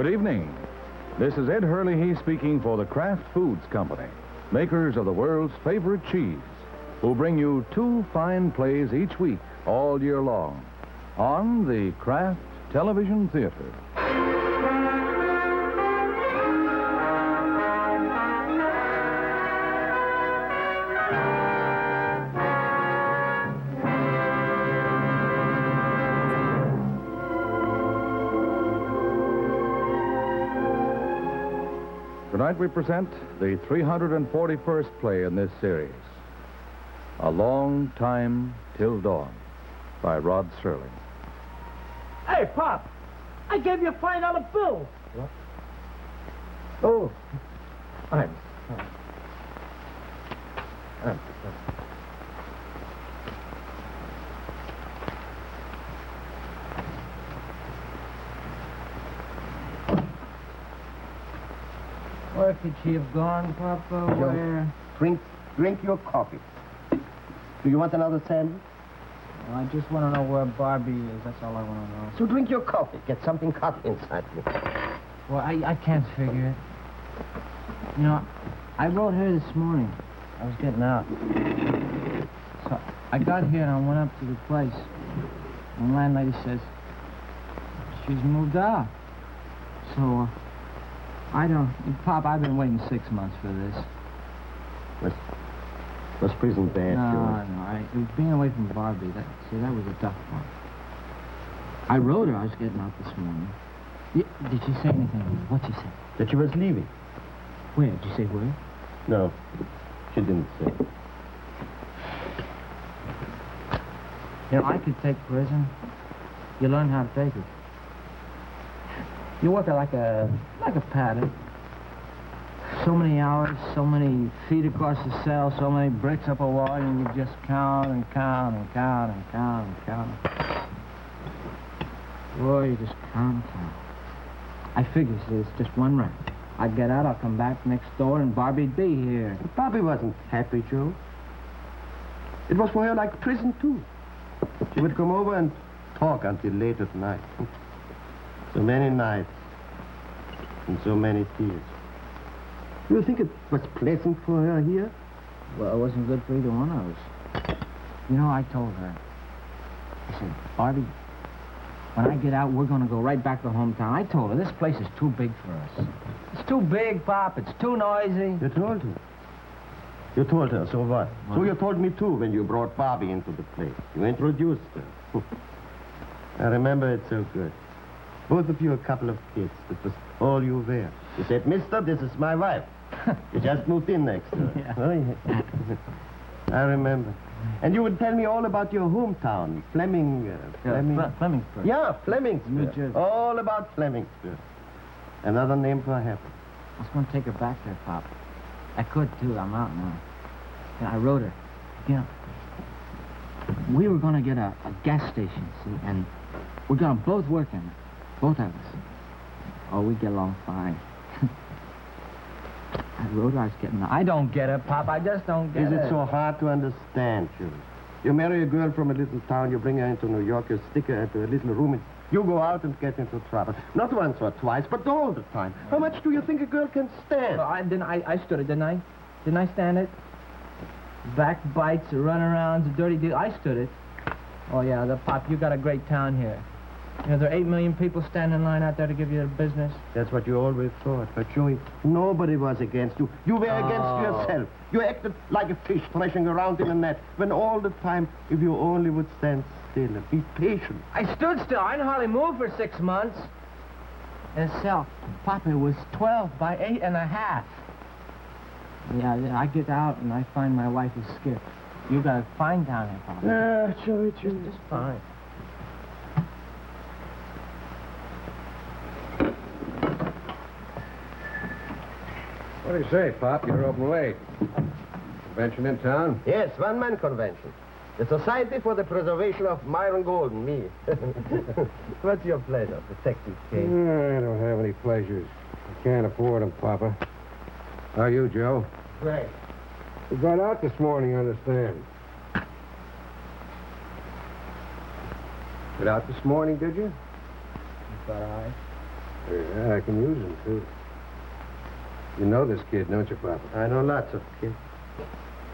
Good evening. This is Ed Hurley speaking for the Kraft Foods Company, makers of the world's favorite cheese, who bring you two fine plays each week, all year long, on the Kraft Television Theater. Tonight we present the 341st play in this series, A Long Time Till Dawn, by Rod Serling. Hey, Pop, I gave you a $5 bill. What? Oh, I'm Where could she have gone, Papa? Where? Drink your coffee. Do you want another sandwich? Well, I just want to know where Barbie is. That's all I want to know. So drink your coffee. Get something hot inside you. Well, I can't figure it. You know, I wrote her this morning. I was getting out. So I got here and I went up to the place. And the landlady says she's moved out. So, I don't... Pop, I've been waiting 6 months for this. Was prison bad, No, it was being away from Barbie. That was a tough one. I wrote her I was getting out this morning. Did she say anything? What'd she say? That she was leaving. Where? Did you say where? No, she didn't say. You know, I could take prison. You learn how to take it. You work it like a pattern. So many hours, so many feet across the cell, so many bricks up a wall, and you just count and count and count and count and count. Boy, you just count and count. I figured it's just one round. I'd get out, I'll come back next door, and Barbie'd be here. Barbie wasn't happy, Joe. It was for her like prison, too. She would come over and talk until late at night. So many nights and so many tears. Do you think it was pleasant for her here? Well, it wasn't good for either one of us. You know, I told her. I said, Barbie, when I get out, we're going to go right back to hometown. I told her, this place is too big for us. It's too big, Pop. It's too noisy. You told her? You told her, so what? So you told me, too, when you brought Barbie into the place. You introduced her. I remember it so good. Both of you a couple of kids. It was all you were. You said, mister, this is my wife. You just moved in next door. Yeah. Oh, yeah. I remember. And you would tell me all about your hometown, Flemingsburg. Yeah, Flemingsburg. New Jersey. All about Flemingsburg. Another name for heaven. I was going to take her back there, Pop. I could, too. I'm out now. And I wrote her. You know, we were going to get a gas station, see, and we're going to both work in it. Both of us. Oh, we get along fine. I wrote her I was getting... I don't get it, Pop. I just don't get it. Is it so hard to understand, Jules? You marry a girl from a little town, you bring her into New York, you stick her into a little room, and you go out and get into trouble. Not once or twice, but all the time. How much do you think a girl can stand? Well, I stood it, didn't I? Didn't I stand it? Backbites, runarounds, dirty deal. I stood it. Oh, yeah, Pop, you got a great town here. You know, there are 8 million people standing in line out there to give you their business. That's what you always thought. But, Joey, nobody was against you. You were against yourself. You acted like a fish thrashing around in a net, when all the time, if you only would stand still and be patient. I stood still. I didn't hardly move for 6 months. And Sal, Papa, it was 12 by 8.5. Yeah, I get out and I find my wife is skipped. You got a fine town here, Papa. Joey. Just fine. What do you say, Pop? You're open late. Convention in town? Yes, one-man convention. The Society for the Preservation of Myron Golden, me. What's your pleasure, Detective Kane? I don't have any pleasures. I can't afford them, Papa. How are you, Joe? Great. You got out this morning, understand? Got out this morning, did you? But Yeah, I can use them, too. You know this kid, don't you, Papa? I know lots of kids.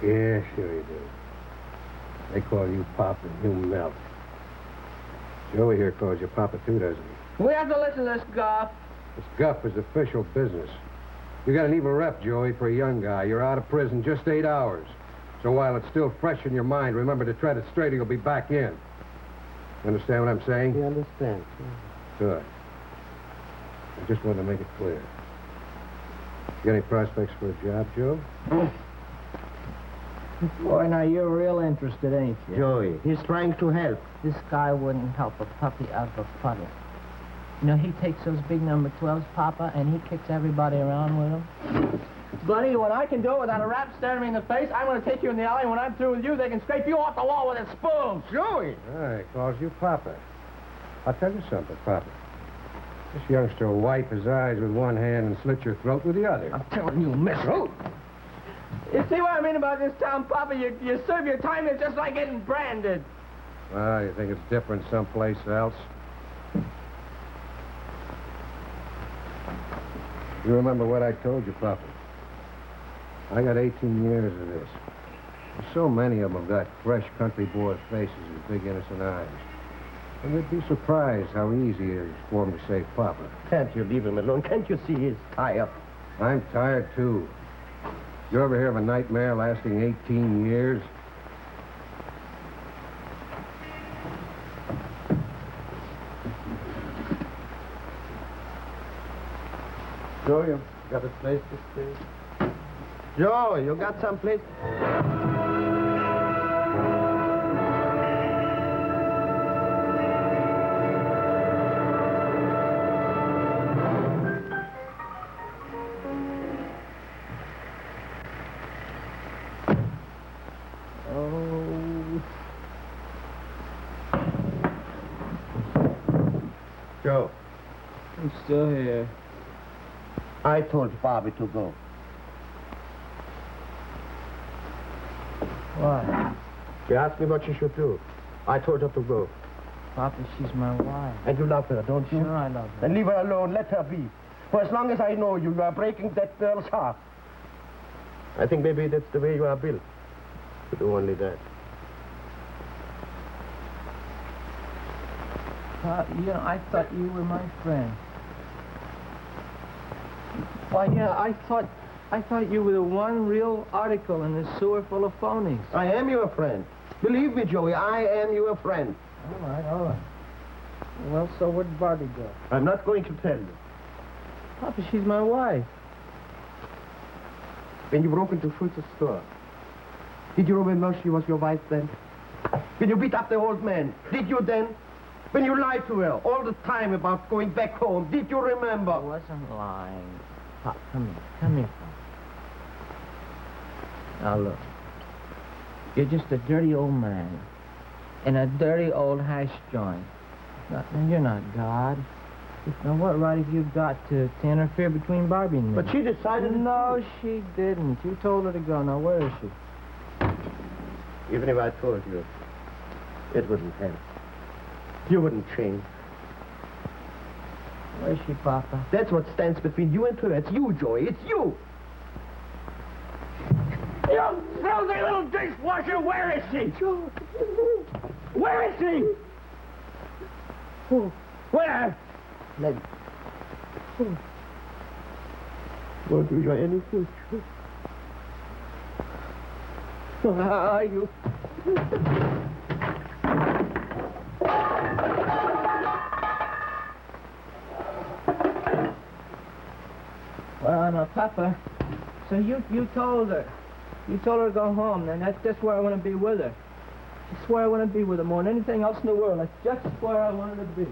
Yeah, sure you do. They call you Papa and you Melt. Joey here calls you Papa, too, doesn't he? We have to listen to this guff. This guff is official business. You got an evil rep, Joey, for a young guy. You're out of prison just 8 hours. So while it's still fresh in your mind, remember to tread it straight or you'll be back in. You understand what I'm saying? You understand? Good. I just wanted to make it clear. You got any prospects for a job, Joe? Boy, now you're real interested, ain't you? Joey, he's trying to help. This guy wouldn't help a puppy out of a puddle. You know, he takes those big number 12s, Papa, and he kicks everybody around with them. Buddy, when I can do it without a rap staring me in the face, I'm going to take you in the alley, and when I'm through with you, they can scrape you off the wall with a spoon. Joey! All right, calls you Papa. I'll tell you something, Papa. This youngster will wipe his eyes with one hand and slit your throat with the other. I'm telling you, mister. You see what I mean about this town, Papa? You serve your time, it's just like getting branded. Well, you think it's different someplace else? You remember what I told you, Papa? I got 18 years of this. And so many of them have got fresh country boy faces and big innocent eyes. And you'd be surprised how easy it is for them to say Papa. Can't you leave him alone? Can't you see he's tired? I'm tired, too. You ever hear of a nightmare lasting 18 years? Joe, you got a place to stay? Joe, you got some place? Joe. I'm still here. I told Bobby to go. What? She asked me what she should do. I told her to go. Papa, she's my wife. And you love her, don't you? Sure, I love her. Then leave her alone. Let her be. For as long as I know you, you are breaking that girl's heart. I think maybe that's the way you are built. To do only that. You know, I thought you were my friend. Why, yeah, I thought you were the one real article in this sewer full of phonies. I am your friend. Believe me, Joey, I am your friend. All right. Well, so where'd Barbie go? I'm not going to tell you. Papa, she's my wife. When you broke into Schultz's store, did you remember she was your wife then? When you beat up the old man, did you then? When you lied to her all the time about going back home, did you remember? I wasn't lying. Pop, come here, Pop. Now look, you're just a dirty old man in a dirty old hash joint. You're not God. Now what right have you got to interfere between Barbie and me? But she decided... No, she didn't. You told her to go. Now where is she? Even if I told you, it wouldn't help. You wouldn't change. Where's she, Papa? That's what stands between you and her. It's you, Joey. It's you. You filthy little dishwasher! Where is she? Where is she? Where? Let won't do you any good. Are you? Well, now, Papa, so you told her. You told her to go home, then that's just where I want to be with her. Just where I want to be with her more than anything else in the world. That's just where I wanted to be.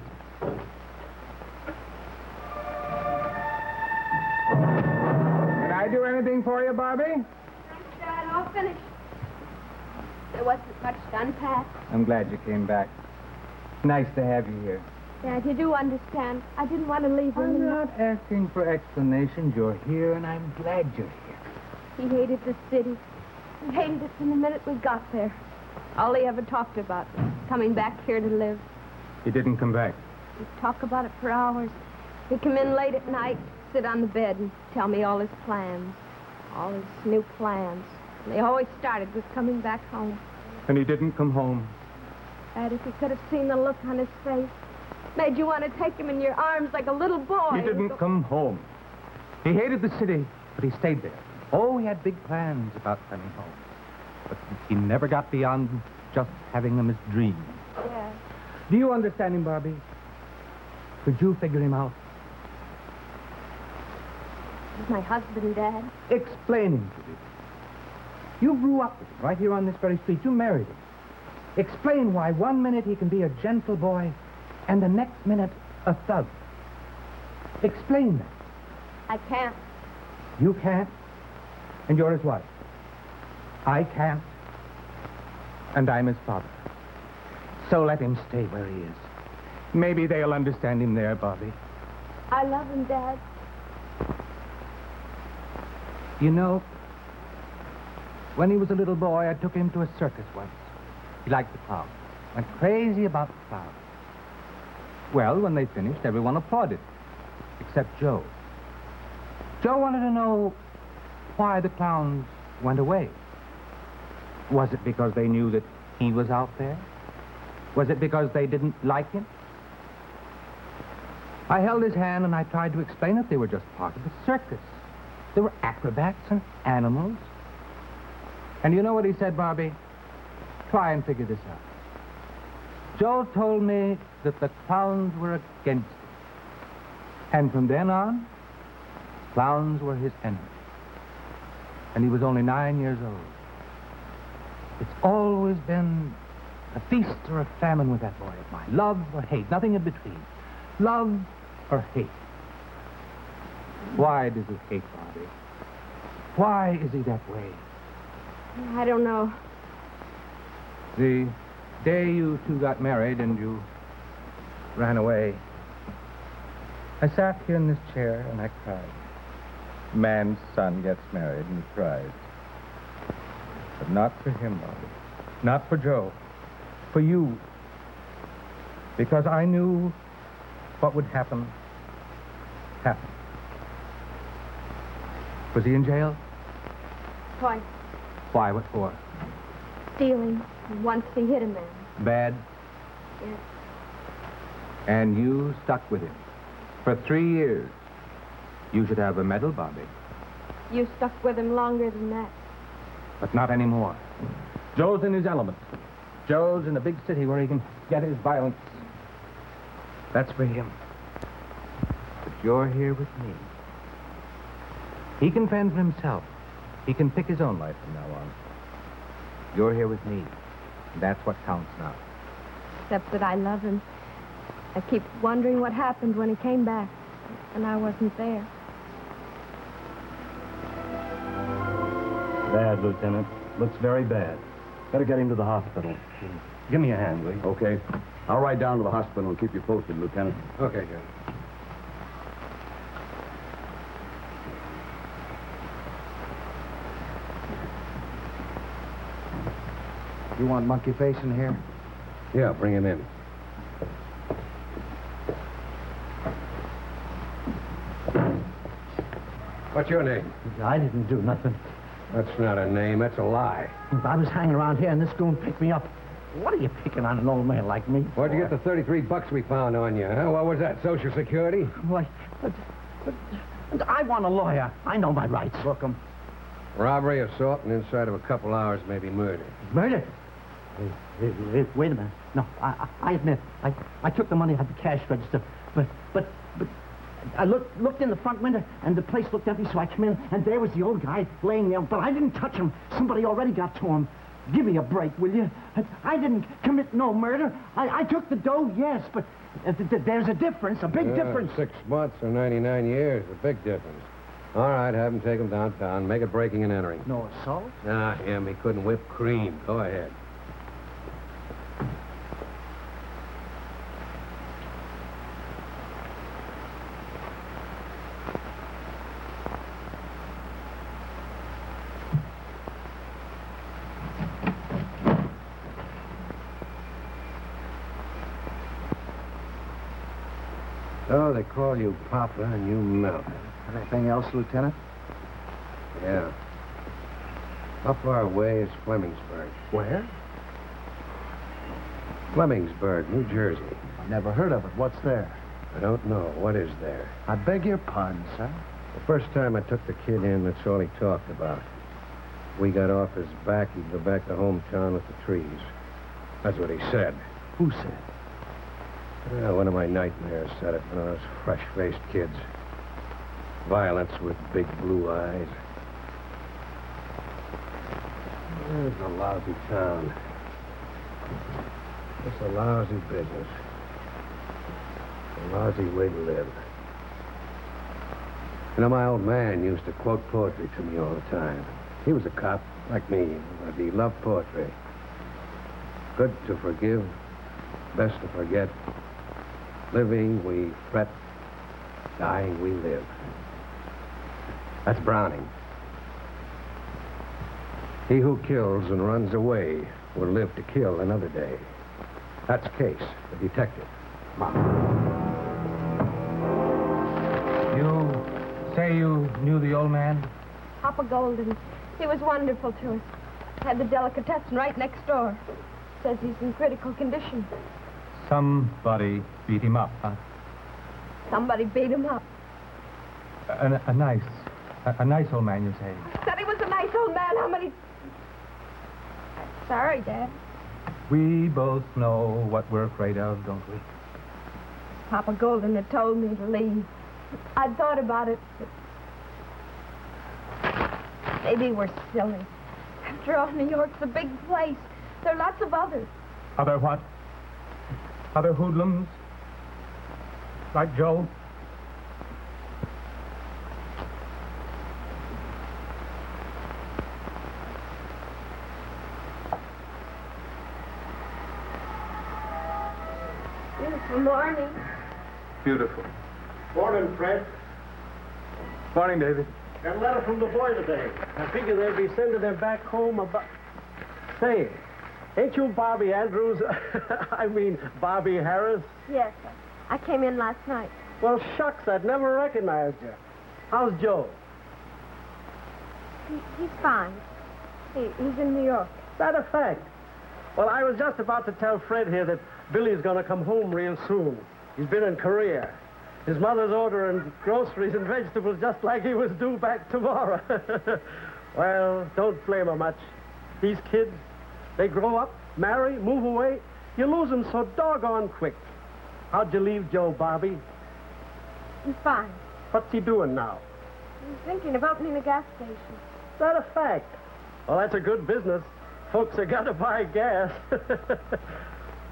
Can I do anything for you, Barbie? Thanks, Dad. All finished. There wasn't much done, Pat. I'm glad you came back. Nice to have you here. Dad, you do understand. I didn't want to leave him. I'm not asking for explanations. You're here, and I'm glad you're here. He hated the city. He hated it from the minute we got there. All he ever talked about was coming back here to live. He didn't come back. He'd talk about it for hours. He'd come in late at night, sit on the bed, and tell me all his plans. All his new plans. And they always started with coming back home. And he didn't come home. Dad, if you could have seen the look on his face, made you want to take him in your arms like a little boy. He didn't come home. He hated the city, but he stayed there. Oh, he had big plans about coming home. But he never got beyond just having them as dreams. Yeah. Do you understand him, Barbie? Could you figure him out? He's my husband, Dad. Explain him to me. You grew up with him right here on this very street. You married him. Explain why 1 minute he can be a gentle boy and the next minute a thug. Explain that. I can't. You can't, and you're his wife. I can't, and I'm his father. So let him stay where he is. Maybe they'll understand him there, Bobby. I love him, Dad. You know, when he was a little boy, I took him to a circus once. He liked the clowns. Went crazy about the clowns. Well, when they finished, everyone applauded, except Joe. Joe wanted to know why the clowns went away. Was it because they knew that he was out there? Was it because they didn't like him? I held his hand and I tried to explain that they were just part of the circus. They were acrobats and animals. And you know what he said, Barbie? Try and figure this out. Joe told me that the clowns were against him. And from then on, clowns were his enemy. And he was only 9 years old. It's always been a feast or a famine with that boy of mine. Love or hate, nothing in between. Love or hate. Why does he hate Bobby? Why is he that way? I don't know. The day you two got married and you ran away, I sat here in this chair and I cried. Man's son gets married and he cries. But not for him, Bobby. Not for Joe. For you. Because I knew what would happen. Happened. Was he in jail? Twice. Why? What for? Stealing. Once he hit a man. Bad? Yes. And you stuck with him. For 3 years. You should have a medal, Bobby. You stuck with him longer than that. But not anymore. Joe's in his element. Joe's in a big city where he can get his violence. That's for him. But you're here with me. He can fend for himself. He can pick his own life from now on. You're here with me. That's what counts now. Except that I love him. I keep wondering what happened when he came back. And I wasn't there. Bad, Lieutenant. Looks very bad. Better get him to the hospital. Give me a hand, will you? Okay. I'll ride down to the hospital and keep you posted, Lieutenant. Okay, Joe. You want Monkey Face in here? Yeah, bring him in. What's your name? I didn't do nothing. That's not a name, that's a lie. I was hanging around here and this goon picked me up. What are you picking on an old man like me? Where'd you get the 33 bucks we found on you, huh? What was that, Social Security? Why, but I want a lawyer. I know my rights. Book 'em. Robbery, assault, and inside of a couple hours, maybe murder. Murder? Wait a minute. No, I admit, I took the money out of the cash register, but I looked in the front window, and the place looked empty, so I came in, and there was the old guy laying there, but I didn't touch him. Somebody already got to him. Give me a break, will you? I didn't commit no murder. I took the dough, yes, but there's a difference, a big difference. 6 months or 99 years, a big difference. All right, have him take him downtown. Make it breaking and entering. No assault? Nah, him. He couldn't whip cream. Go ahead. So they call you Papa and you melt. Anything else, Lieutenant? Yeah. How far away is Flemingsburg? Where? Flemingsburg, New Jersey. I've never heard of it. What's there? I don't know. What is there? I beg your pardon, sir. The first time I took the kid in, that's all he talked about. We got off his back, he'd go back to hometown with the trees. That's what he said. Who said? One of my nightmares said it, one of those fresh-faced kids. Violence with big blue eyes. It's a lousy town. It's a lousy business. A lousy way to live. You know, my old man used to quote poetry to me all the time. He was a cop, like me, but he loved poetry. Good to forgive, best to forget. Living, we fret. Dying, we live. That's Browning. He who kills and runs away will live to kill another day. That's Case, the detective. You say you knew the old man? Papa Golden. He was wonderful to us. Had the delicatessen right next door. Says he's in critical condition. Somebody beat him up, huh? Somebody beat him up. A nice old man, you say? Said he was a nice old man. How many... Sorry, Dad. We both know what we're afraid of, don't we? Papa Golden had told me to leave. I'd thought about it, but... Maybe we're silly. After all, New York's a big place. There are lots of others. Other what? Other hoodlums? Like Joe? Beautiful morning. Beautiful. Morning, Fred. Morning, David. Got a letter from the boy today. I figure they'll be sending them back home about... Say, ain't you Bobby Andrews? I mean, Bobby Harris? Yes, sir. I came in last night. Well, shucks, I'd never recognized you. How's Joe? He's fine. He's in New York. That a fact? Well, I was just about to tell Fred here that Billy's going to come home real soon. He's been in Korea. His mother's ordering groceries and vegetables just like he was due back tomorrow. Well, don't blame him much. These kids, they grow up, marry, move away. You lose them so doggone quick. How'd you leave Joe, Bobby? He's fine. What's he doing now? He's thinking of opening a gas station. Is that a fact? Well, that's a good business. Folks have got to buy gas.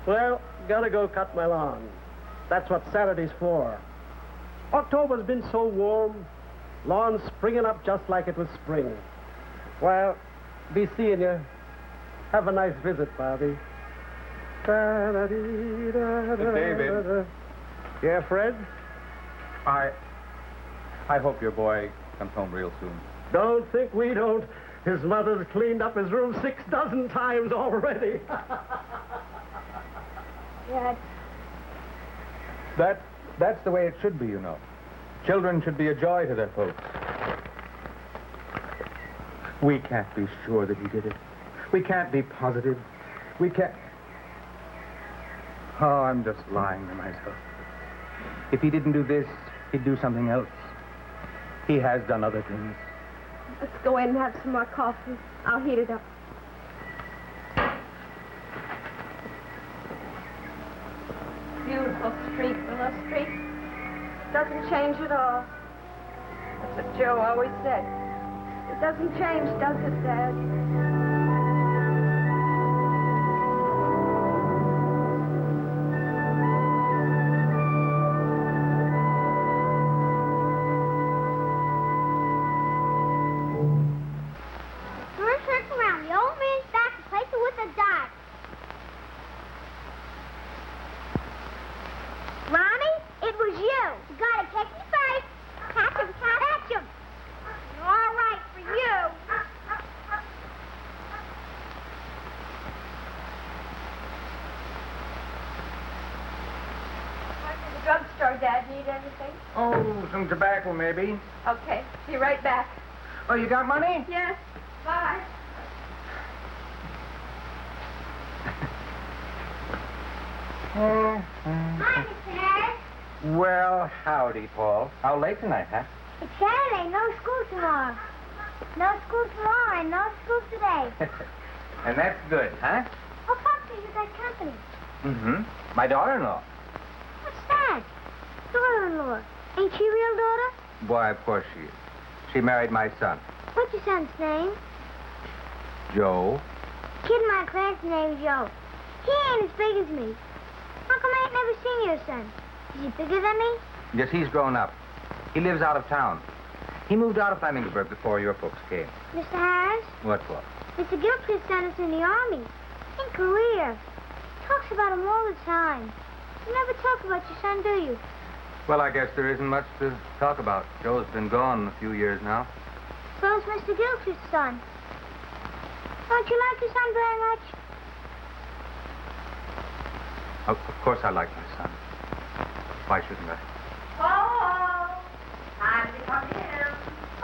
Well, gotta go cut my lawn. That's what Saturday's for. October's been so warm. Lawn's springing up just like it was spring. Well, be seeing you. Have a nice visit, Bobby. David. Yeah, Fred? I hope your boy comes home real soon. Don't think we don't. His mother's cleaned up his room 6 dozen times already. Dad, That's the way it should be, you know. Children should be a joy to their folks. We can't be sure that he did it. We can't be positive. We can't... Oh, I'm just lying to myself. If he didn't do this, he'd do something else. He has done other things. let's go in and have some more coffee. I'll heat it up. Beautiful street, Willow Street. Doesn't change at all. That's what Joe always said. It doesn't change, does it, Dad? Sorry, Dad. Need anything? Oh, some tobacco, maybe. Okay. Be right back. Oh, you got money? Yes. Bye. Hi, Mr. Harris. Well, howdy, Paul. How late tonight, huh? It's Saturday. No school tomorrow. No school tomorrow and no school today. And that's good, huh? Oh, Papa, you got company. Mm-hmm. My daughter-in-law. What's that? Daughter-in-law. Ain't she real daughter? Why, of course she is. She married my son, What's your son's name? Joe. Kid in my class named Joe. He ain't as big as me. How come I ain't never seen your son? Is he bigger than me? Yes, he's grown up. He lives out of town. He moved out of Flemingbrook before your folks came. Mr. Harris, What for? Mr. Gilchrist sent us in the Army. In Korea. Talks about him all the time. You never talk about your son, do you? Well, I guess there isn't much to talk about. Joe's been gone a few years now. So's Mr. Gilchrist's son. Don't you like your son very much? Of course I like my son. Why shouldn't I? Oh, time to come in.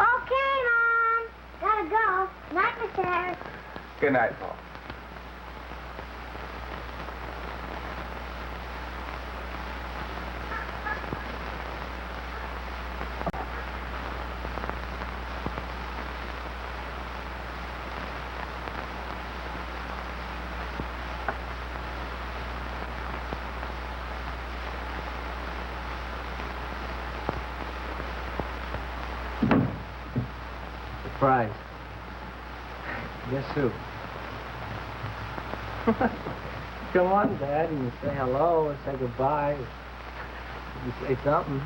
Okay, Mom. Gotta go. Night, Mr. Harris. Good night, Paul. Surprise. Guess who? Come on, Dad. You say hello or say goodbye. You say something.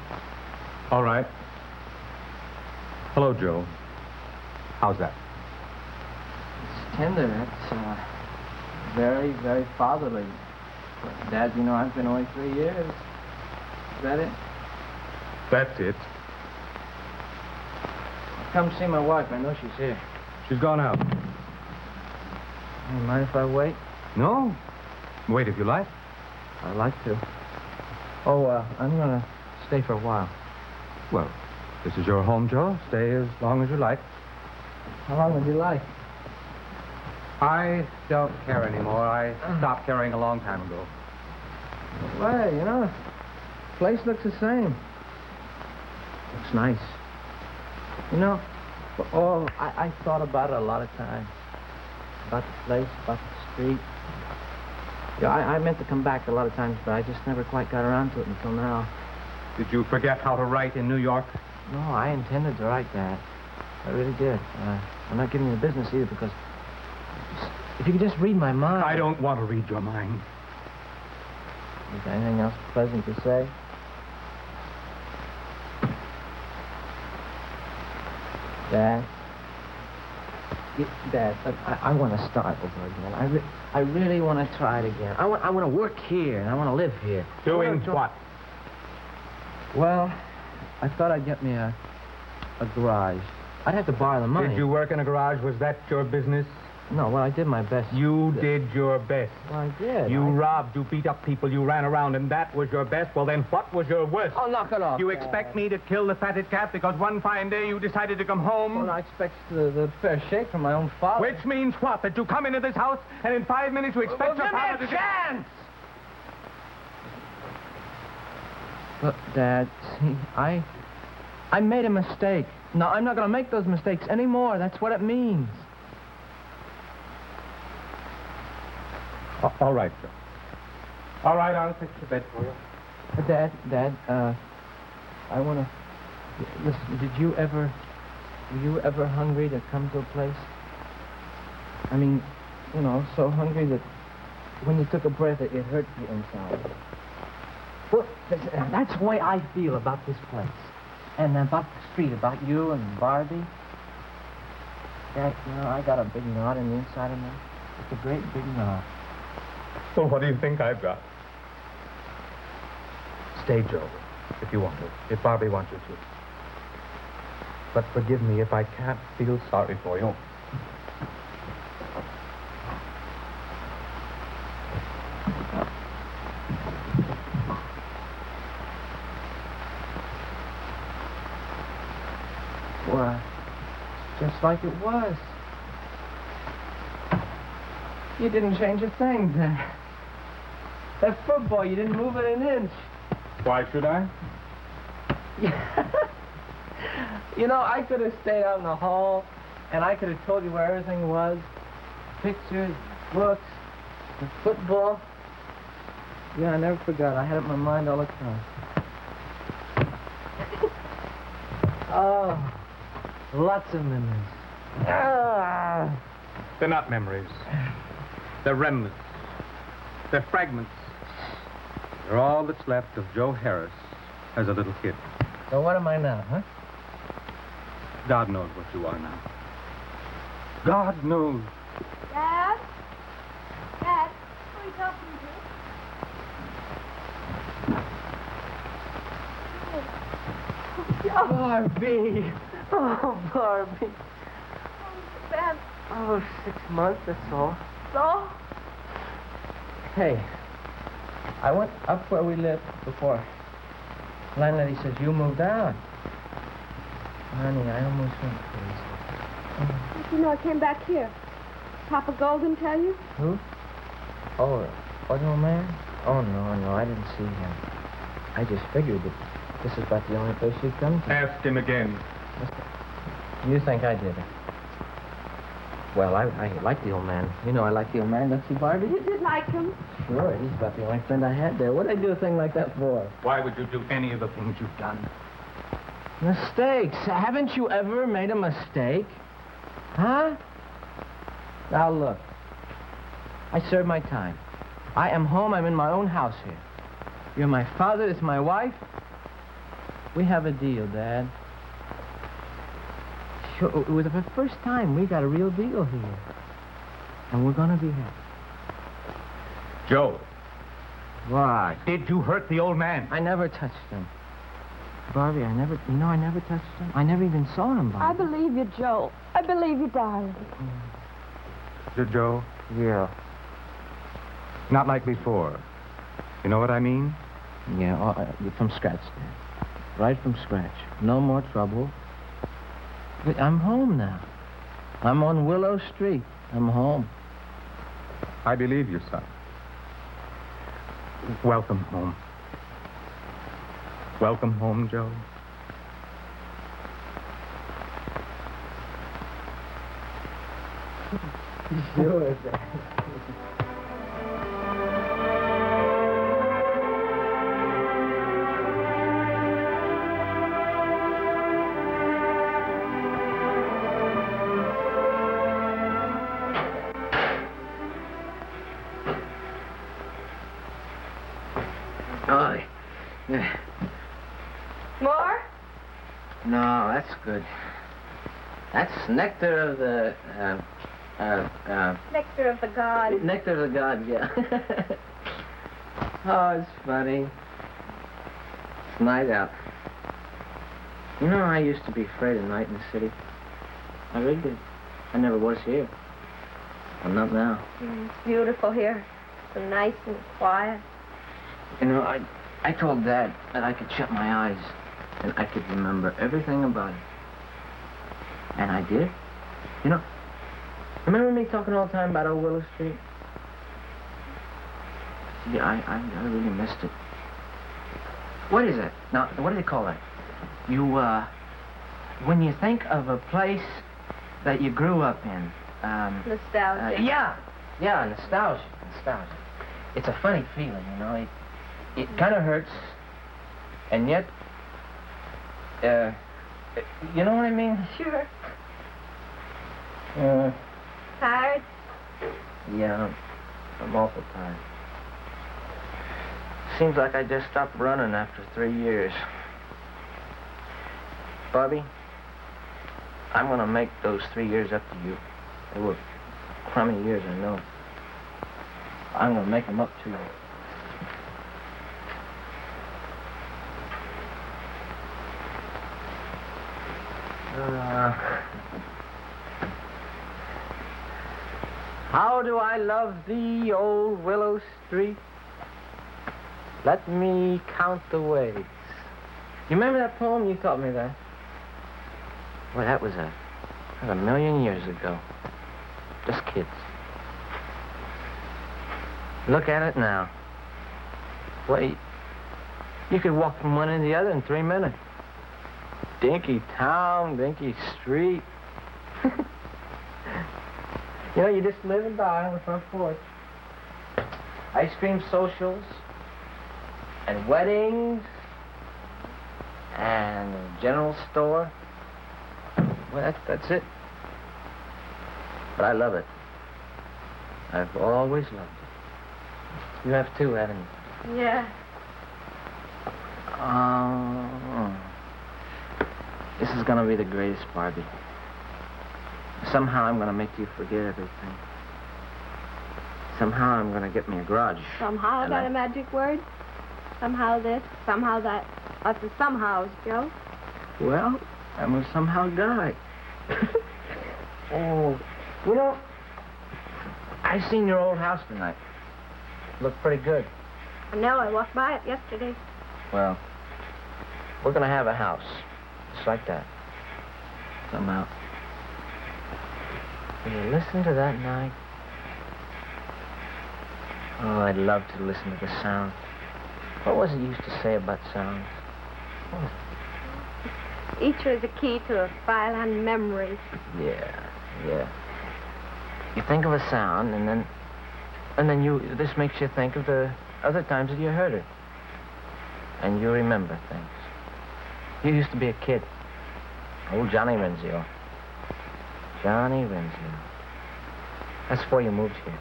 All right. Hello, Joe. How's that? It's tender. That's very, very fatherly. But, Dad, you know I've been away 3 years. Is that it? That's it. Come see my wife. I know she's here. She's gone out. Hey, mind if I wait? No? Wait if you like. I'd like to. Oh, I'm gonna stay for a while. Well, this is your home, Joe. Stay as long as you like. How long would you like? I don't care anymore. I stopped caring a long time ago. Well, you know, the place looks the same. Looks nice. You know, I thought about it a lot of times. About the place, about the street. Yeah, I meant to come back a lot of times, but I just never quite got around to it until now. Did you forget how to write in New York? No, I intended to write that. I really did. I'm not giving you the business either because if you could just read my mind. I don't want to read your mind. Is there anything else pleasant to say? Dad? Dad, look, I want to start over again. I really want to try it again. I want to work here, and I want to live here. Doing what? Well, I thought I'd get me a garage. I'd have to borrow the money. Did you work in a garage? Was that your business? No, well, I did my best. You did your best. Well, I did. You robbed, you beat up people, you ran around, and that was your best. Well, then what was your worst? Oh, knock it off. You Dad. expect me to kill the fatted calf because one fine day you decided to come home? Well, I expect the fair shake from my own father. Which means what? That you come into this house and in 5 minutes you expect your father to... Give me a chance! Look, Dad, see, I made a mistake. No, I'm not going to make those mistakes anymore. That's what it means. All right, sir. All right, I'll fix your bed for you. Dad, I want to... Listen, were you ever hungry to come to a place? I mean, you know, so hungry that when you took a breath, it hurt you inside. Well, that's the way I feel about this place. And about the street, about you and Barbie. Dad, you know, I got a big knot in the inside of me. It's a great big knot. Well, what do you think I've got? Stay, Joe, if you want to. If Barbie wants you to. But forgive me if I can't feel sorry for you. Just like it was. You didn't change a thing, Dad. That football, you didn't move it an inch. Why should I? You know, I could have stayed out in the hall, and I could have told you where everything was. Pictures, books, the football. Yeah, I never forgot. I had it in my mind all the time. Oh, lots of memories. Ah. They're not memories. They're remnants. They're fragments. They're all that's left of Joe Harris as a little kid. So what am I now, huh? God knows what you are now. God knows. Dad? Dad, who are you talking to? Barbie. Oh, Barbie. Dad, Oh, 6 months, that's all. so? Hey, I went up where we lived before. Landlady says, you moved out. Honey, I almost went crazy. You know, I came back here. Papa Golden tell you? Who? Oh, the old man? Oh, no, I didn't see him. I just figured that this is about the only place you'd come to. Ask him again. You think I did it? Well, I like the old man. You know I like the old man, don't you, Barbie? You did like him. Sure, he's about the only friend I had there. What'd I do a thing like that for? Why would you do any of the things you've done? Mistakes. Haven't you ever made a mistake? Huh? Now, look. I served my time. I am home. I'm in my own house here. You're my father. It's my wife. We have a deal, Dad. Sure, for the first time, we got a real deal here. And we're gonna be happy. Joe, What? did you hurt the old man? I never touched him. Barbie, I never touched him. I never even saw him, I Barbie. believe you, Joe. I believe you, darling. Did Joe? Yeah. Not like before. You know what I mean? Yeah, from scratch, Dad. Right from scratch. No more trouble. But I'm home now. I'm on Willow Street. I'm home. I believe you, son. Welcome home. Welcome home, Joe. Sure, Dad. Oh, yeah. More? No, that's good. That's nectar of the, Nectar of the gods. nectar of the gods, yeah. Oh, it's funny. It's night out. You know, I used to be afraid of night in the city. I really did. I never was here. I'm not now. It's beautiful here. So nice and quiet. You know, I told Dad that I could shut my eyes and I could remember everything about it. And I did. You know, remember me talking all the time about old Willow Street? Yeah, I really missed it. What is it? Now, what do they call that? You, when you think of a place that you grew up in, Nostalgia. yeah, nostalgia. It's a funny feeling, you know. It kind of hurts, and yet, you know what I mean? Sure. Uh, Tired? yeah, I'm awful tired. Seems like I just stopped running after 3 years. Bobby, I'm gonna make those 3 years up to you. They were crummy years, I know. I'm gonna make them up to you. How do I love thee, old Willow Street? Let me count the ways. You remember that poem? You taught me that. Well, that was a a million years ago. Just kids. Look at it now. Wait. You could walk from one end to the other in 3 minutes. Dinky town, dinky street. You know, you just live and die on the front porch. Ice cream socials, and weddings, and a general store. Well, that's it. But I love it. I've always loved it. You have too, haven't you? Yeah. This is gonna be the greatest, Barbie. Somehow I'm gonna make you forget everything. Somehow I'm gonna get me a grudge. Somehow, And that I- a magic word? Somehow this, somehow that. Lots of somehows, Joe. Well, I'm a somehow guy. Oh, you know, I seen your old house tonight. Looked pretty good. I know, I walked by it yesterday. Well, we're gonna have a house. Just like that. Somehow. Will you listen to that night? Oh, I'd love to listen to the sound. What was it you used to say about sounds? What was it? Each is a key to a file on memories. Yeah. You think of a sound, and then this makes you think of the other times that you heard it. And you remember things. You used to be a kid. Old Johnny Renzio. Johnny Renzio. That's before you moved here.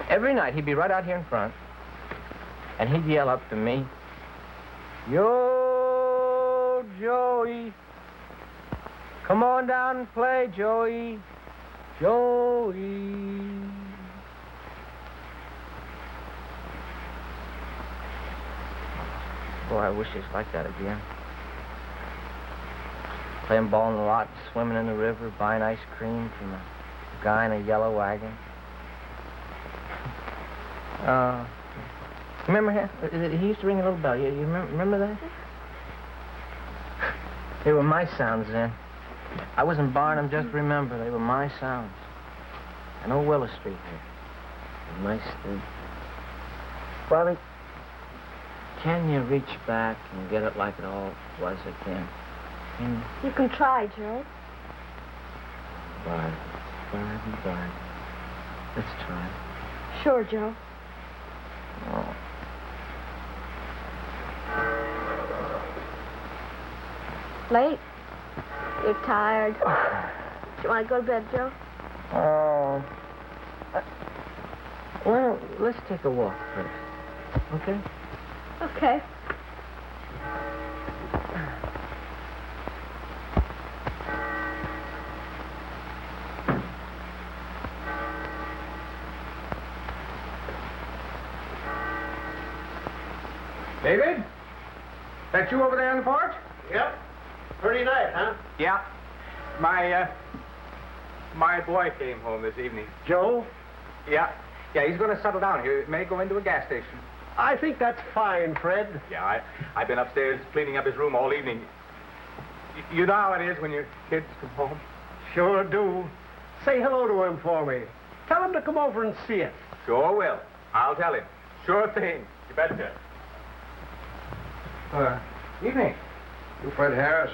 Every night, he'd be right out here in front, and he'd yell up to me, "Yo, Joey. Come on down and play, Joey. Joey." Boy, I wish it was like that again. Playing ball in the lot, swimming in the river, buying ice cream from a guy in a yellow wagon. Remember him? He used to ring a little bell. You remember that? They were my sounds then. I wasn't born, I'm just remember. They were my sounds. And old Willow Street here. My street. Bobby, can you reach back and get it like it all was again? You can try, Joe. Bye. Let's try. Sure, Joe. Oh. Late? You're tired. Do you want to go to bed, Joe? Oh. Well, let's take a walk first. Okay? Okay. David? That you over there on the porch? Yep. Pretty nice, huh? Yeah. My boy came home this evening. Joe? Yeah, he's going to settle down here. May go into a gas station. I think that's fine, Fred. Yeah, I've been upstairs cleaning up his room all evening. You know how it is when your kids come home? Sure do. Say hello to him for me. Tell him to come over and see it. Sure will. I'll tell him. Sure thing. You betcha. Evening. You Fred Harris?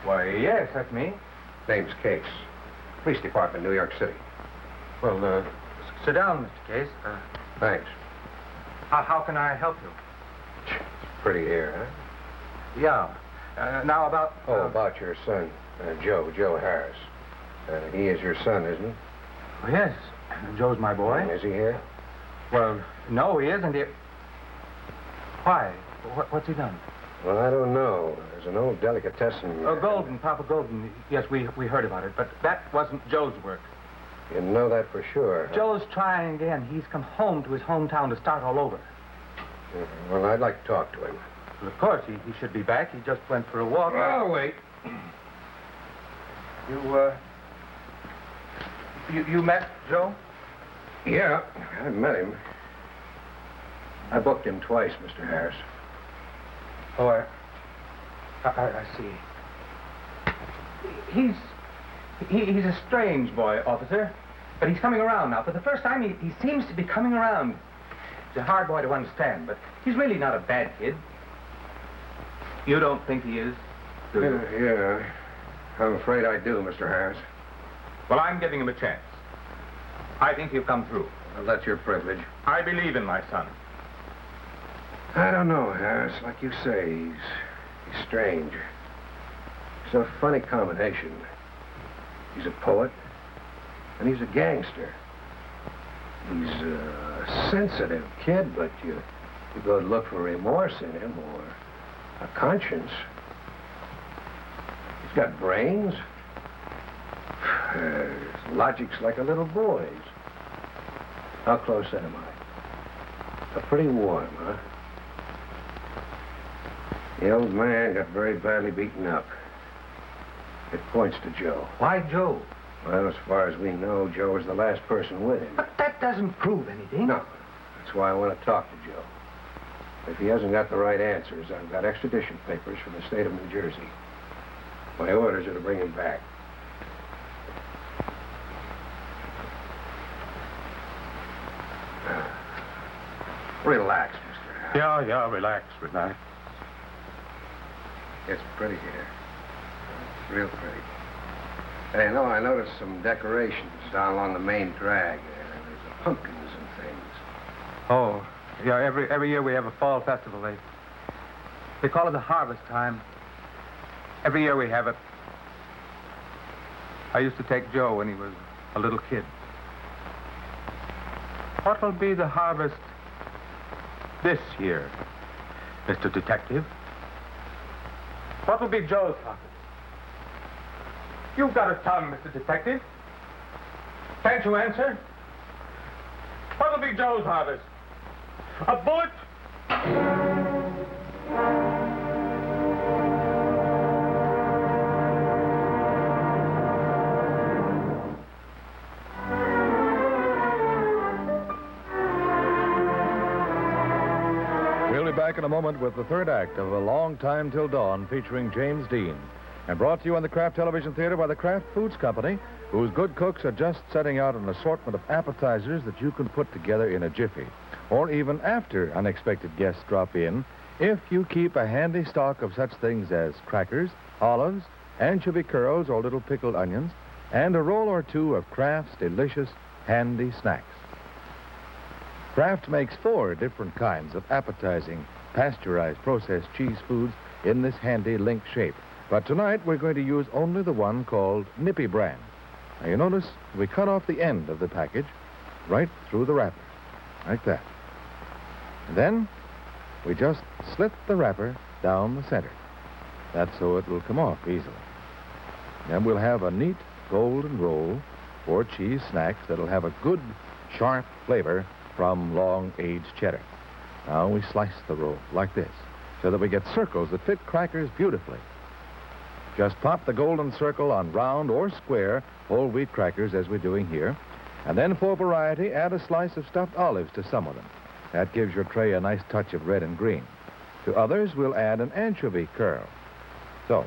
Why, yes, that's me. Name's Case. Police Department, New York City. Well, sit down, Mr. Case. Thanks. How can I help you? It's pretty here, huh? Yeah. Now about... about your son, Joe Harris. He is your son, isn't he? Well, yes. Joe's my boy. Is he here? Well, no, he isn't. Why? What's he done? Well, I don't know. There's an old delicatessen. Golden, Papa Golden. Yes, we heard about it, but that wasn't Joe's work. You know that for sure. Huh? Joe's trying again. He's come home to his hometown to start all over. Well, I'd like to talk to him. Well, of course, he should be back. He just went for a walk. Oh, wait. You met Joe? Yeah, I met him. I booked him twice, Mr. Harris. Oh, I see. He's a strange boy, officer. But he's coming around now. For the first time, he seems to be coming around. He's a hard boy to understand, but he's really not a bad kid. You don't think he is, do you? Yeah, I'm afraid I do, Mr. Harris. Well, I'm giving him a chance. I think he'll come through. Well, that's your privilege. I believe in my son. I don't know, Harris. Like you say, he's strange. It's a funny combination. He's a poet, and he's a gangster. He's a sensitive kid, but you go to look for remorse in him or a conscience. He's got brains. His logic's like a little boy's. How close am I? Pretty warm, huh? The old man got very badly beaten up. It points to Joe. Why Joe? Well, as far as we know, Joe was the last person with him. But that doesn't prove anything. No. That's why I want to talk to Joe. If he hasn't got the right answers, I've got extradition papers from the state of New Jersey. My orders are to bring him back. Relax, Mr. Howard. Yeah, relax, relax. It's pretty here. Real pretty. Hey, no, I noticed some decorations down along the main drag there. There's pumpkins and things. Oh, yeah, every year we have a fall festival. They call it the harvest time. Every year we have it. I used to take Joe when he was a little kid. What will be the harvest this year, Mr. Detective? What will be Joe's harvest? You've got a tongue, Mr. Detective. Can't you answer? What will be Joe's harvest? A bullet? We'll be back in a moment with the third act of A Long Time Till Dawn featuring James Dean. And brought to you on the Kraft Television Theater by the Kraft Foods Company, whose good cooks are just setting out an assortment of appetizers that you can put together in a jiffy, or even after unexpected guests drop in, if you keep a handy stock of such things as crackers, olives, anchovy curls or little pickled onions, and a roll or two of Kraft's delicious handy snacks. Kraft makes 4 different kinds of appetizing, pasteurized processed cheese foods in this handy link shape. But tonight, we're going to use only the one called Nippy Brand. Now, you notice we cut off the end of the package right through the wrapper, like that. And then we just slit the wrapper down the center. That's so it will come off easily. Then we'll have a neat golden roll for cheese snacks that'll have a good, sharp flavor from long-aged cheddar. Now we slice the roll like this so that we get circles that fit crackers beautifully. Just pop the golden circle on round or square whole wheat crackers as we're doing here. And then for variety, add a slice of stuffed olives to some of them. That gives your tray a nice touch of red and green. To others, we'll add an anchovy curl. So,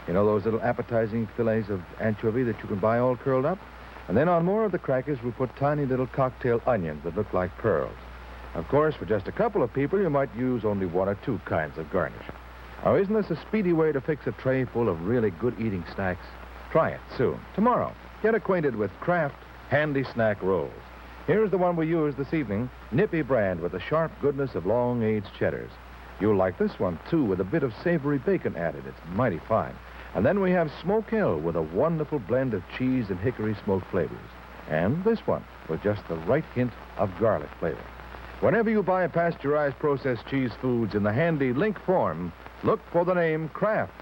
you know those little appetizing fillets of anchovy that you can buy all curled up? And then on more of the crackers, we'll put tiny little cocktail onions that look like pearls. Of course, for just a couple of people, you might use only 1 or 2 kinds of garnish. Now, isn't this a speedy way to fix a tray full of really good eating snacks? Try it soon. Tomorrow, get acquainted with Kraft Handy Snack Rolls. Here's the one we used this evening, Nippy Brand, with the sharp goodness of long-aged cheddars. You'll like this one, too, with a bit of savory bacon added. It's mighty fine. And then we have Smoke Hill with a wonderful blend of cheese and hickory smoke flavors. And this one with just the right hint of garlic flavor. Whenever you buy pasteurized processed cheese foods in the handy link form, look for the name Kraft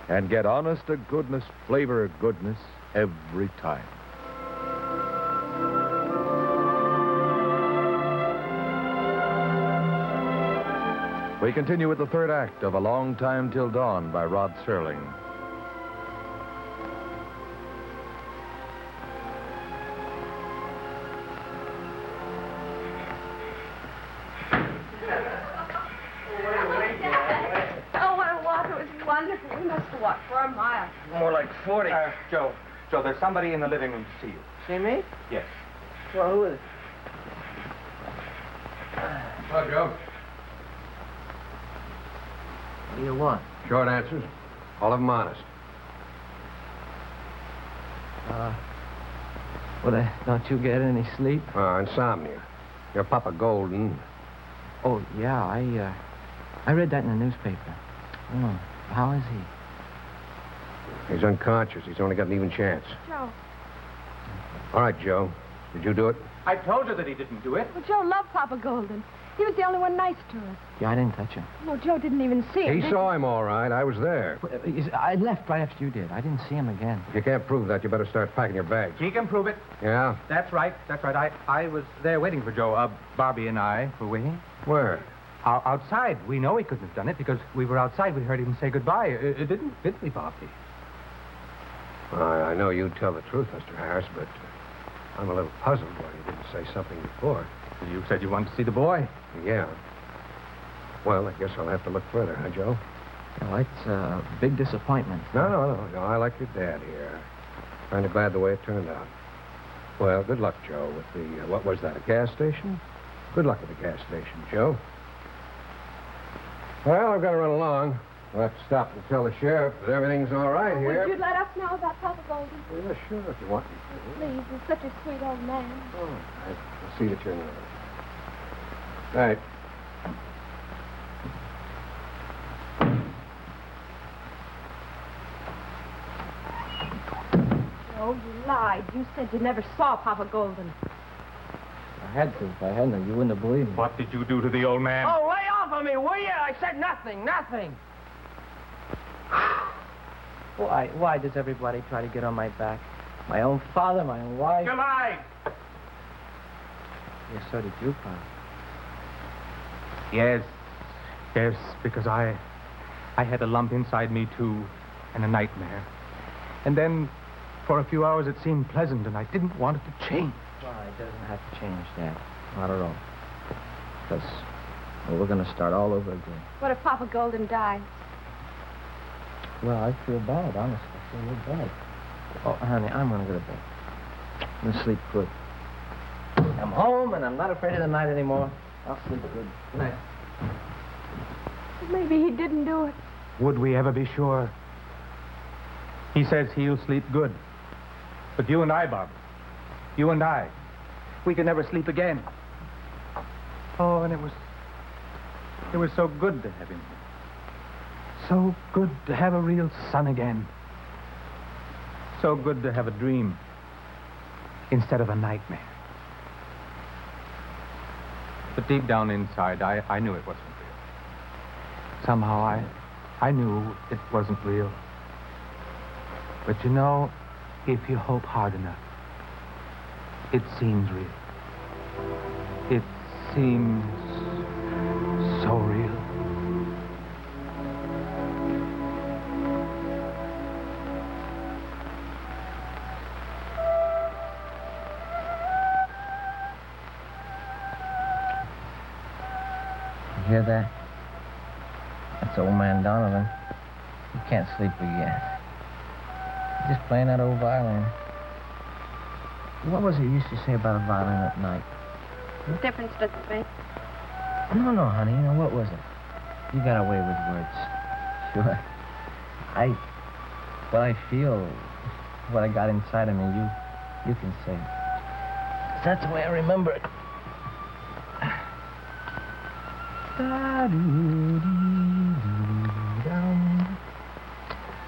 and get honest-to-goodness flavor goodness every time. We continue with the third act of A Long Time Till Dawn by Rod Serling. Oh, what a walk. It was wonderful. We must have walked for a mile. More like 40. Joe, Joe, there's somebody in the living room to see you. See me? Yes. Well, who is it? Hello, Joe. What do you want? Short answers. All of them honest. Well, don't you get any sleep? Insomnia. Your Papa Golden. Oh, yeah, I read that in the newspaper. Oh, how is he? He's unconscious. He's only got an even chance. Joe. All right, Joe. Did you do it? I told you that he didn't do it. Well, Joe loved Papa Golden. He was the only one nice to us. Yeah, I didn't touch him. No, Joe didn't even see him. He saw him all right. I was there. I left right after you did. I didn't see him again. If you can't prove that, you better start packing your bags. He can prove it. Yeah? That's right. I was there waiting for Joe. Barbie and I were waiting. Where? Outside. We know he couldn't have done it because we were outside. We heard him say goodbye. It didn't fit me, Bobby. I know you'd tell the truth, Mr. Harris, but I'm a little puzzled why you didn't say something before. You said you wanted to see the boy. Yeah. Well, I guess I'll have to look further, huh, Joe? Well, it's a big disappointment. No. I like your dad here. Kind of glad the way it turned out. Well, good luck, Joe, with the, what was that, a gas station? Good luck with the gas station, Joe. Well, I've got to run along. I'll have to stop and tell the sheriff that everything's all right here. Would you let us know about Papa Golden? Yeah, sure, if you want me to. Please, he's such a sweet old man. Oh, I'll see that you're nervous. Right. Oh, you lied. You said you never saw Papa Golden. I had to. If I hadn't, you wouldn't have believed me. What did you do to the old man? Oh, lay off of me, will you? I said nothing. Why does everybody try to get on my back? My own father, my own wife. You lied! Yes, so did you, Pop. Yes, because I had a lump inside me, too, and a nightmare. And then, for a few hours, it seemed pleasant, and I didn't want it to change. Well, it doesn't have to change, Dad. Not at all. Because, we're going to start all over again. What if Papa Golden died? Well, I feel bad, honestly. I feel real bad. Oh, honey, I'm going to go to bed. I'm going to sleep good. I'm home, and I'm not afraid of the night anymore. I'll sleep good. Good night. Maybe he didn't do it. Would we ever be sure? He says he'll sleep good. But you and I, Bob, you and I, we could never sleep again. Oh, and it was so good to have him. So good to have a real son again. So good to have a dream instead of a nightmare. But deep down inside, I knew it wasn't real. Somehow I knew it wasn't real. But you know, if you hope hard enough, it seems real. It seems so real. You hear that? That's old man Donovan. He can't sleep again. He's just playing that old violin. What was it you used to say about a violin at night? What difference does it make? No, honey. You know, what was it? You got away with words. Sure. What I feel, what I got inside of me, you can say. That's the way I remember it.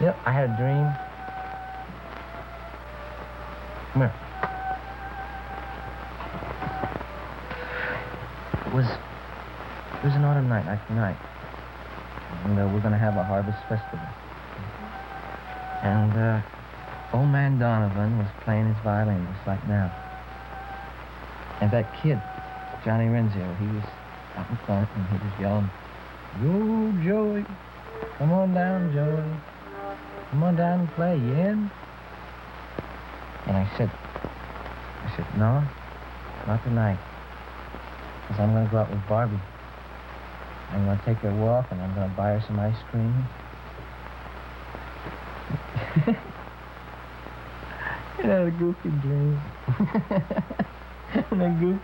Yep, I had a dream. Come here. It was an autumn night, like tonight. And we're going to have a harvest festival. And old man Donovan was playing his violin just like now. And that kid, Johnny Renzo, he was out in front and he was yelling, "Yo, Joey, come on down, Joey. Come on down and play, yeah?" And I said, "No, not tonight. Because I'm going to go out with Barbie. I'm going to take her a walk, and I'm going to buy her some ice cream." It had a goofy dream. And a goof.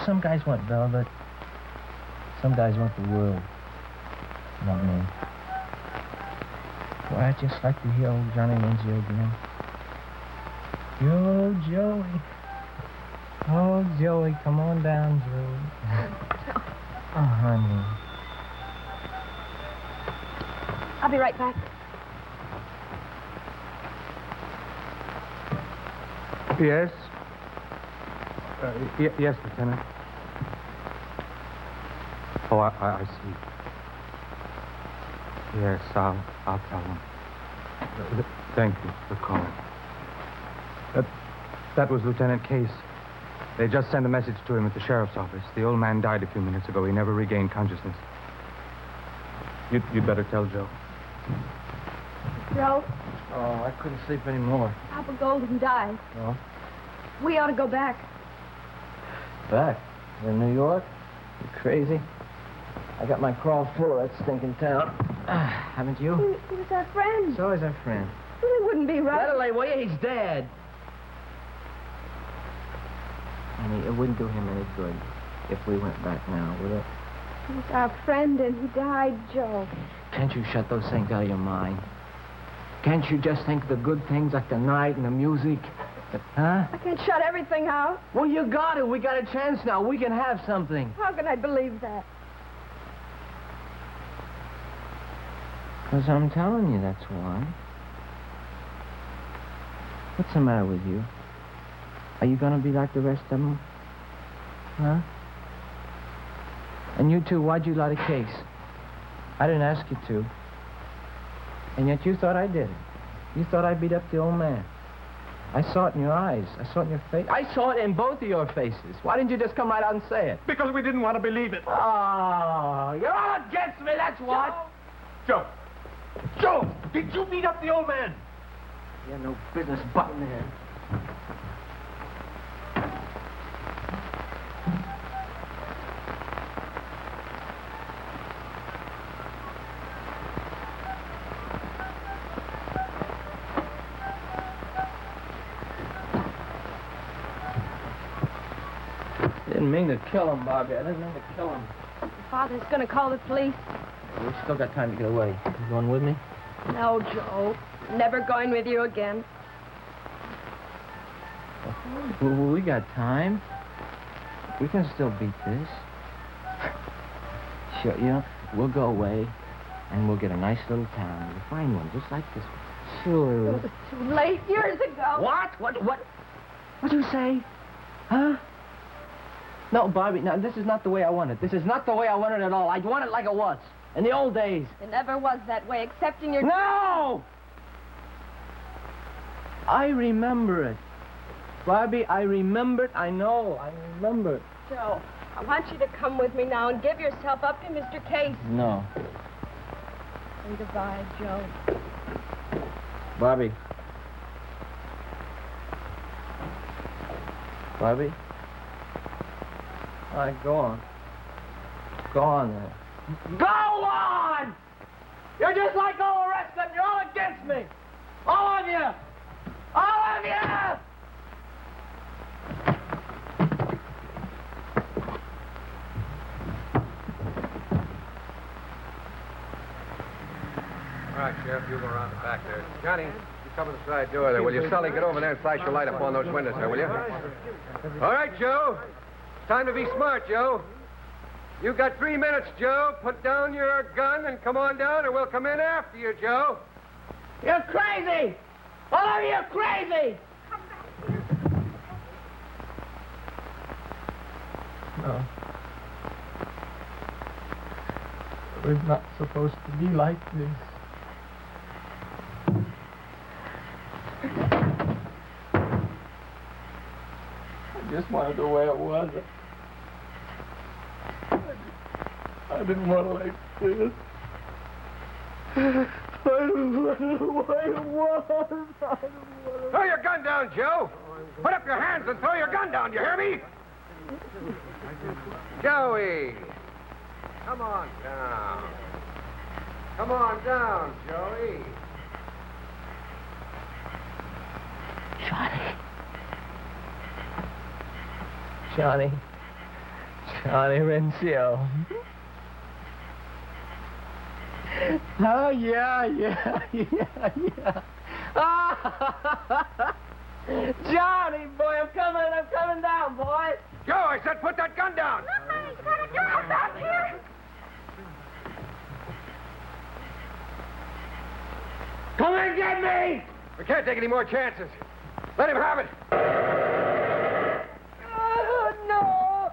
Some guys want velvet. Some guys want the world. Not me. Boy, I'd just like to hear old Johnny Lindsay again. Yo, Joey. Oh, Joey, come on down, Joey. Oh, honey. I'll be right back. Yes? Yes, Lieutenant. Oh, I see. Yes, I'll tell him. Thank you for calling. That was Lieutenant Case. They just sent a message to him at the sheriff's office. The old man died a few minutes ago. He never regained consciousness. You'd better tell Joe. Joe, Oh, I couldn't sleep anymore. Papa Golden died. Oh? We ought to go back. Back? In New York? You crazy? I got my crawl full of that stinking town. Haven't you? He was our friend. So is our friend. It wouldn't be right. Adelaide, will you? He's dead. Honey, it wouldn't do him any good if we went back now, would it? He was our friend and he died, Joe. Can't you shut those things out of your mind? Can't you just think of the good things like the night and the music? Huh? I can't shut everything out. Well, you got it. We got a chance now. We can have something. How can I believe that? 'Cause I'm telling you, that's why. What's the matter with you? Are you gonna be like the rest of them? Huh? And you too, why'd you light a case? I didn't ask you to. And yet you thought I did it. You thought I beat up the old man. I saw it in your eyes. I saw it in your face. I saw it in both of your faces. Why didn't you just come right out and say it? Because we didn't want to believe it. Oh, you're all against me, that's what. Joe! Joe! Did you beat up the old man? You have no business butting in. I didn't mean to kill him, Bobby. I didn't mean to kill him. Your father's going to call the police. We still got time to get away. You going with me? No, Joe. Never going with you again. Well, we got time. We can still beat this. Sure, we'll go away, and we'll get a nice little town. We'll find one just like this one. Sure. It was too late years ago. What? What'd you say? Huh? No, Bobby, now, this is not the way I want it. This is not the way I want it at all. I want it like it was. In the old days. It never was that way, except in your... No! I remember it. Bobby, I remember it. I know. I remember it. Joe, I want you to come with me now and give yourself up to Mr. Case. No. Say goodbye, Joe. Bobby. Bobby? All right, go on. Go on, then. Go on! You're just like all the rest of them. You're all against me. All of you. All of you! All right, Sheriff, you go around the back there. Johnny, you cover the side door there, will you? Sully, get over there and flash your light up on those windows there, will you? All right, Joe. It's time to be smart, Joe. You've got 3 minutes, Joe. Put down your gun and come on down, or we'll come in after you, Joe. You're crazy! All of you are crazy! No. It was not supposed to be like this. I just wanted the way it was. I didn't want it like this. I didn't want it the way it was. Throw your gun down, Joe. Put up your hands and throw your gun down, you hear me? Joey, come on down. Come on down, Joey. Johnny Rencio. Oh, yeah. Johnny, boy, I'm coming down, boy. Joe, I said put that gun down. Nobody's gonna do it back here. Come and get me! We can't take any more chances. Let him have it. Oh, no.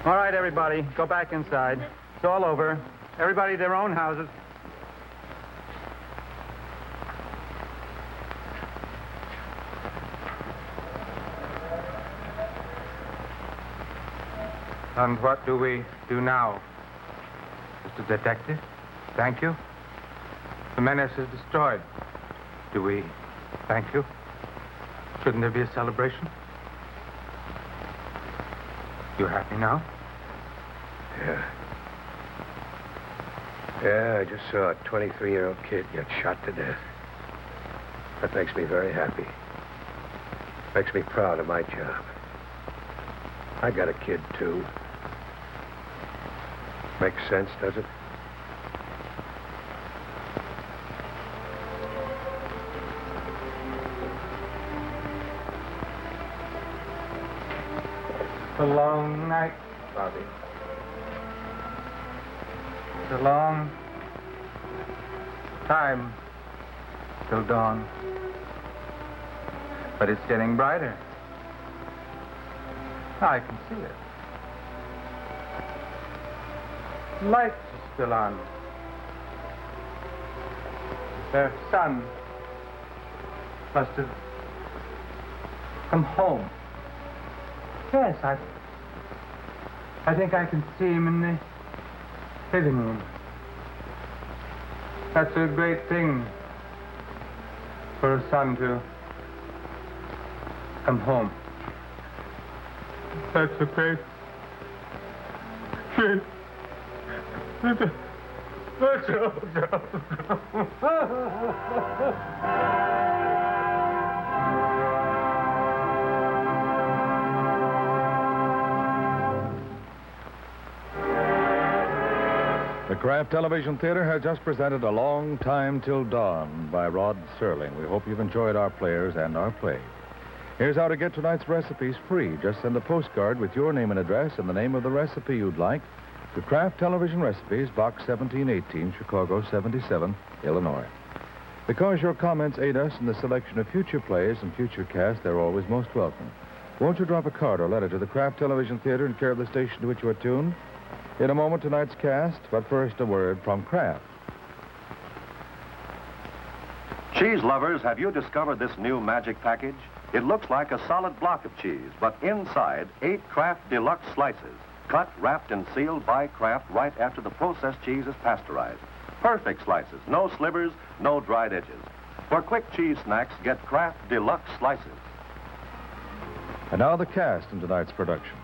All right, everybody, go back inside. It's all over. Everybody their own houses. And what do we do now? Mr. Detective, thank you. The menace is destroyed. Do we thank you? Shouldn't there be a celebration? You happy now? Yeah, I just saw a 23-year-old kid get shot to death. That makes me very happy. Makes me proud of my job. I got a kid, too. Makes sense, does it? It's a long night, Bobby. It's a long time till dawn. But it's getting brighter. I can see it. Lights are still on. Their son must have come home. Yes, I think I can see him in the living room. That's a great thing for a son to come home. That's a great thing. The Kraft Television Theater has just presented A Long Time Till Dawn by Rod Serling. We hope you've enjoyed our players and our play. Here's how to get tonight's recipes free. Just send a postcard with your name and address and the name of the recipe you'd like to Kraft Television Recipes, Box 1718, Chicago 77, Illinois. Because your comments aid us in the selection of future plays and future casts, they're always most welcome. Won't you drop a card or letter to the Kraft Television Theater in care of the station to which you are tuned? In a moment, tonight's cast, but first a word from Kraft. Cheese lovers, have you discovered this new magic package? It looks like a solid block of cheese, but inside, 8 Kraft Deluxe slices, cut, wrapped, and sealed by Kraft right after the processed cheese is pasteurized. Perfect slices, no slivers, no dried edges. For quick cheese snacks, get Kraft Deluxe slices. And now the cast in tonight's production.